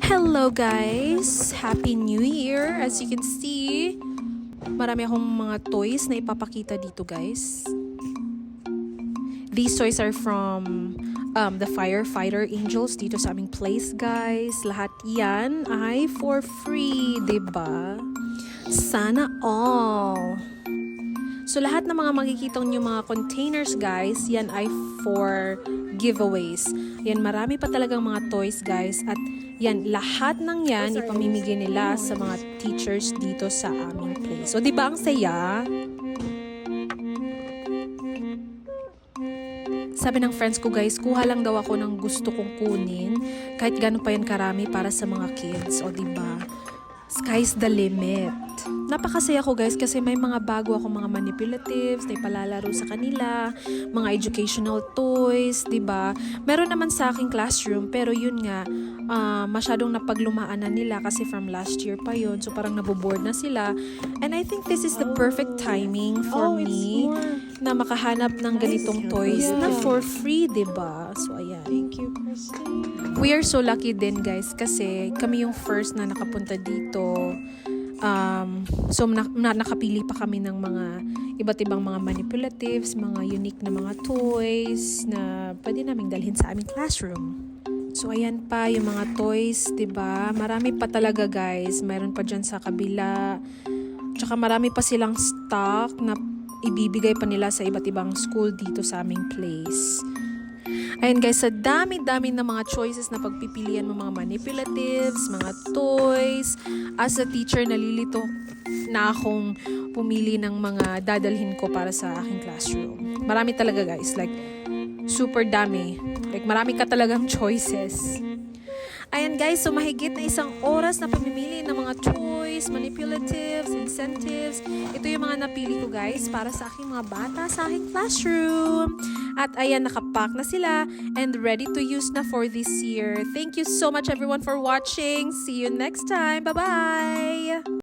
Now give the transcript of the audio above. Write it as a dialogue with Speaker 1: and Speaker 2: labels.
Speaker 1: Hello guys! Happy New Year! As you can see, marami akong mga toys na ipapakita dito guys. These toys are from the Firefighter Angels dito sa aming place guys. Lahat yan ay for free, diba? Sana all! So lahat ng mga makikita nyo mga containers guys, yan ay for giveaways. Yan, marami pa talagang mga toys guys. At yan, lahat ng yan ipamimigay nila sa mga teachers dito sa aming place. So diba ang saya? Sabi ng friends ko guys, kuha lang daw ako ng gusto kong kunin. Kahit gano'n pa yan karami para sa mga kids. O diba? Sky's the limit. Napakasaya ko guys kasi may mga bago ako mga manipulatives na ipalalaro sa kanila, mga educational toys, 'di ba? Meron naman sa aking classroom pero yun nga masyadong napaglumaan na nila kasi from last year pa yun. So parang naboboard na sila. And I think this is the perfect timing for me na makahanap ng ganitong toys na for free, 'di ba? So ayan.
Speaker 2: Thank you, Christine.
Speaker 1: We are so lucky din guys kasi kami yung first na nakapunta dito. So nakapili pa kami ng mga iba't ibang mga manipulatives, mga unique na mga toys na pwede naming dalhin sa aming classroom. So ayan pa yung mga toys, 'di ba? Marami pa talaga guys. Mayroon pa diyan sa kabila. Tsaka marami pa silang stock na ibibigay pa nila sa iba't ibang school dito sa aming place. Ayan guys, sa dami-dami na mga choices na pagpipilian mo, mga manipulatives, mga toys. As a teacher, nalilito na akong pumili ng mga dadalhin ko para sa aking classroom. Marami talaga guys, like super dami. Like marami ka talagang choices. Ayan guys, so mahigit na 1 oras na pamimili ng mga toys, manipulatives, incentives. Ito yung mga napili ko guys para sa aking mga bata sa aking classroom. At ayan, nakapack na sila and ready to use na for this year. Thank you so much everyone for watching. See you next time. Bye-bye!